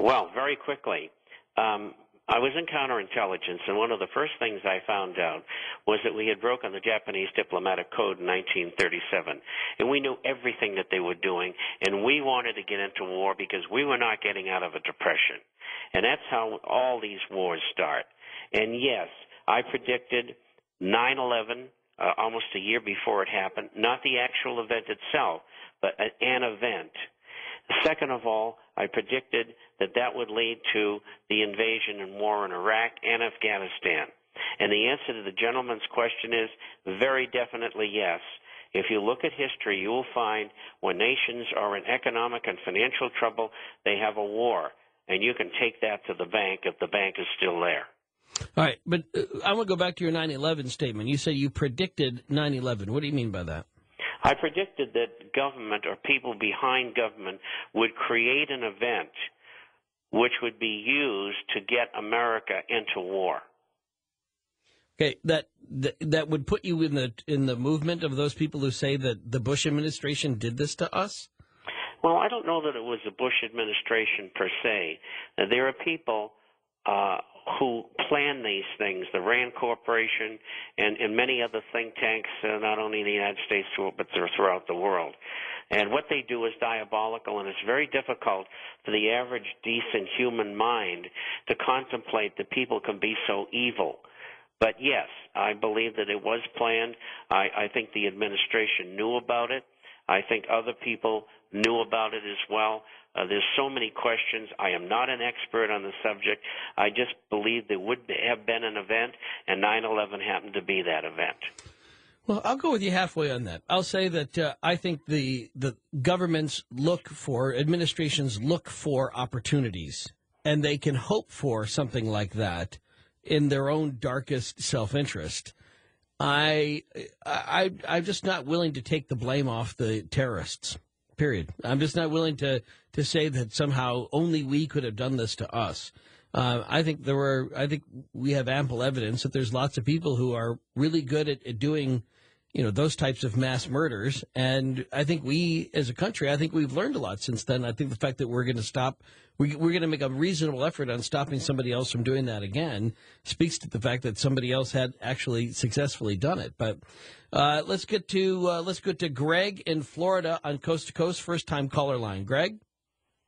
Well, very quickly. I was in counterintelligence, and one of the first things I found out was that we had broken the Japanese diplomatic code in 1937, and we knew everything that they were doing, and we wanted to get into war because we were not getting out of a depression. And that's how all these wars start. And yes, I predicted 9/11 almost a year before it happened, not the actual event itself, but an event. Second of all, I predicted that that would lead to the invasion and war in Iraq and Afghanistan. And the answer to the gentleman's question is very definitely yes. If you look at history, you will find when nations are in economic and financial trouble, they have a war. And you can take that to the bank if the bank is still there. All right, but I want to go back to your 9/11 statement. You say you predicted 9/11. What do you mean by that? I predicted that government or people behind government would create an event which would be used to get America into war. Okay, that would put you in the movement of those people who say that the Bush administration did this to us? Well, I don't know that it was the Bush administration per se. There are people who plan these things, the RAND Corporation and many other think tanks, not only in the United States, but throughout the world. And what they do is diabolical, and it's very difficult for the average decent human mind to contemplate that people can be so evil. But yes, I believe that it was planned. I think the administration knew about it. I think other people knew about it as well. There's so many questions. I am not an expert on the subject. I just believe there would have been an event, and 9/11 happened to be that event. Well, I'll go with you halfway on that. I'll say that I think the governments administrations look for opportunities, and they can hope for something like that in their own darkest self-interest. I'm just not willing to take the blame off the terrorists. Period. I'm just not willing to say that somehow only we could have done this to us. I think we have ample evidence that there's lots of people who are really good at doing, those types of mass murders. And I think we, as a country, we've learned a lot since then. I think the fact that we're going to we're going to make a reasonable effort on stopping somebody else from doing that again speaks to the fact that somebody else had actually successfully done it. But let's get to Greg in Florida on Coast to Coast, first time caller line. Greg?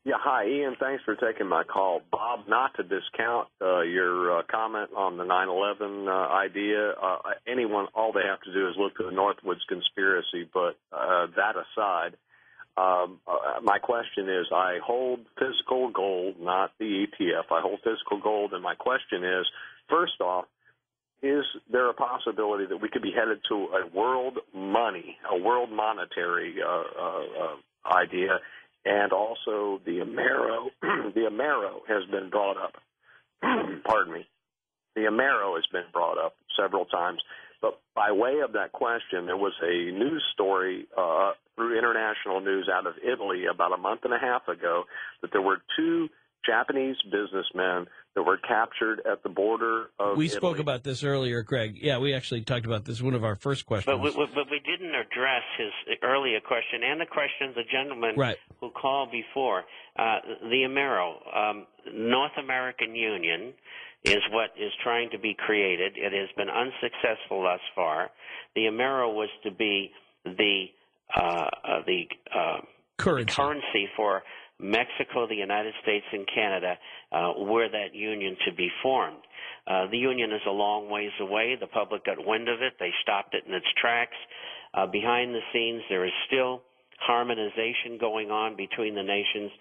Yeah, hi, Ian. Thanks for taking my call. Bob, not to discount your comment on the 9/11 idea. Anyone, all they have to do is look to the Northwoods conspiracy. But that aside, my question is, I hold physical gold, not the ETF. I hold physical gold, and my question is, first off, is there a possibility that we could be headed to a world monetary idea? And also the Amero, has been brought up. Pardon me. The Amero has been brought up several times. But by way of that question, there was a news story through international news out of Italy about a month and a half ago that there were two Japanese businessmen that were captured at the border of We Italy. spoke about this earlier, Greg. Yeah, we actually talked about this, one of our first questions. But we didn't address his earlier question and the question of the gentleman who called before. The Amero, North American Union, is what is trying to be created. It has been unsuccessful thus far. The Amero was to be the currency for Mexico, the United States, and Canada, were that union to be formed. The union is a long ways away. The public got wind of it. They stopped it in its tracks. Behind the scenes, there is still harmonization going on between the nations,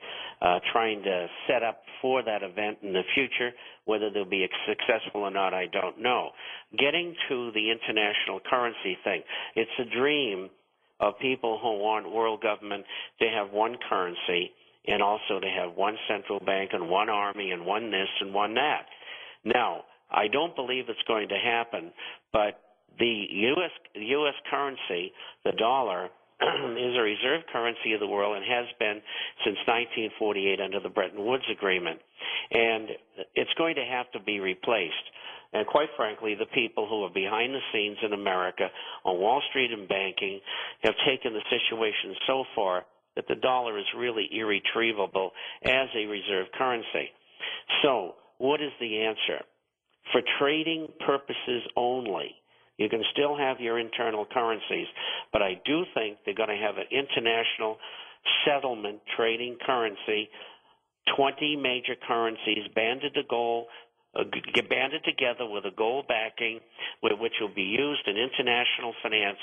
trying to set up for that event in the future. Whether they'll be successful or not, I don't know. Getting to the international currency thing, it's a dream of people who want world government to have one currency and also to have one central bank and one army and one this and one that. Now, I don't believe it's going to happen, but the U.S. currency, the dollar, is a reserve currency of the world and has been since 1948 under the Bretton Woods Agreement. And it's going to have to be replaced. And quite frankly, the people who are behind the scenes in America on Wall Street and banking have taken the situation so far that the dollar is really irretrievable as a reserve currency. So what is the answer? For trading purposes only, you can still have your internal currencies, but I do think they're going to have an international settlement trading currency, 20 major currencies banded together with a gold backing, which will be used in international finance.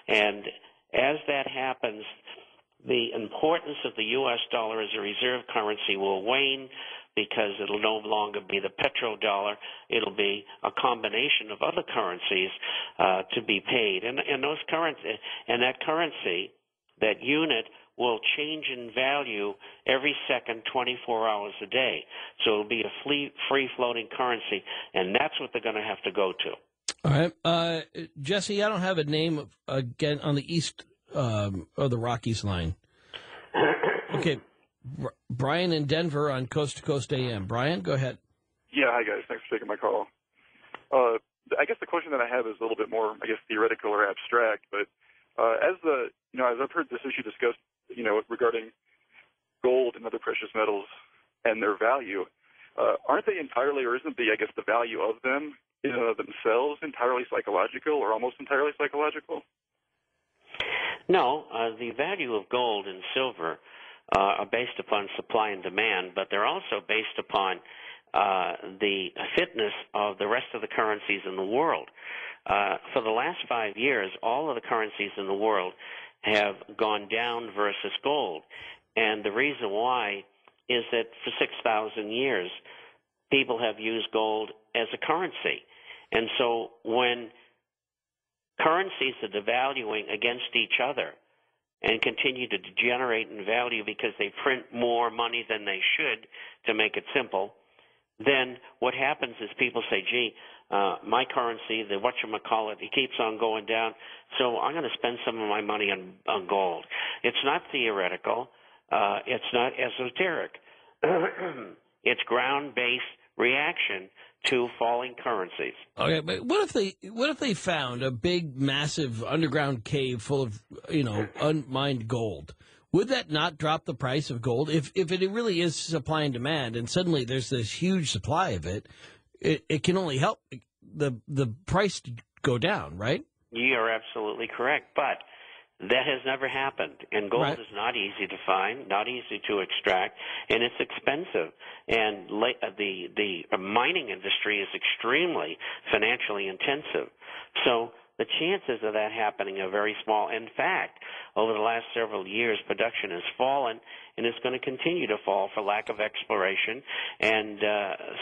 And as that happens, the importance of the U.S. dollar as a reserve currency will wane, because it'll no longer be the petrodollar. It'll be a combination of other currencies to be paid. And that currency, that unit, will change in value every second, 24 hours a day. So it'll be a free-floating currency, and that's what they're going to have to go to. All right. Jesse, I don't have a name again on the east of the Rockies line. Okay. Brian in Denver on Coast to Coast AM. Brian, go ahead. Yeah, hi guys. Thanks for taking my call. I guess the question that I have is a little bit more, theoretical or abstract. But as I've heard this issue discussed, regarding gold and other precious metals and their value, aren't they entirely, or isn't the value of them themselves entirely psychological, or almost entirely psychological? No, the value of gold and silver are based upon supply and demand, but they're also based upon the fitness of the rest of the currencies in the world. For the last 5 years, all of the currencies in the world have gone down versus gold. And the reason why is that for 6,000 years, people have used gold as a currency. And so when currencies are devaluing against each other and continue to degenerate in value because they print more money than they should, to make it simple, then what happens is people say, gee, my currency, the whatchamacallit, it keeps on going down, so I'm going to spend some of my money on gold. It's not theoretical. It's not esoteric. It's ground-based reaction to falling currencies. Okay, but what if they found a big, massive underground cave full of, unmined gold? Would that not drop the price of gold? If it really is supply and demand, and suddenly there's this huge supply of it, it can only help the price to go down, right? You're absolutely correct, but that has never happened, and gold Right. is not easy to find, not easy to extract, and it's expensive. And the mining industry is extremely financially intensive. So the chances of that happening are very small. In fact, over the last several years, production has fallen, and it's going to continue to fall for lack of exploration. And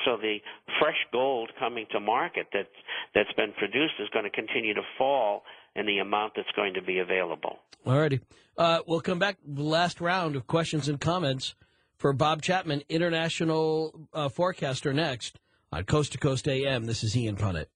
so the fresh gold coming to market that's been produced is going to continue to fall in the amount that's going to be available. All righty. We'll come back to the last round of questions and comments for Bob Chapman, international forecaster, next on Coast to Coast AM. This is Ian Punnett.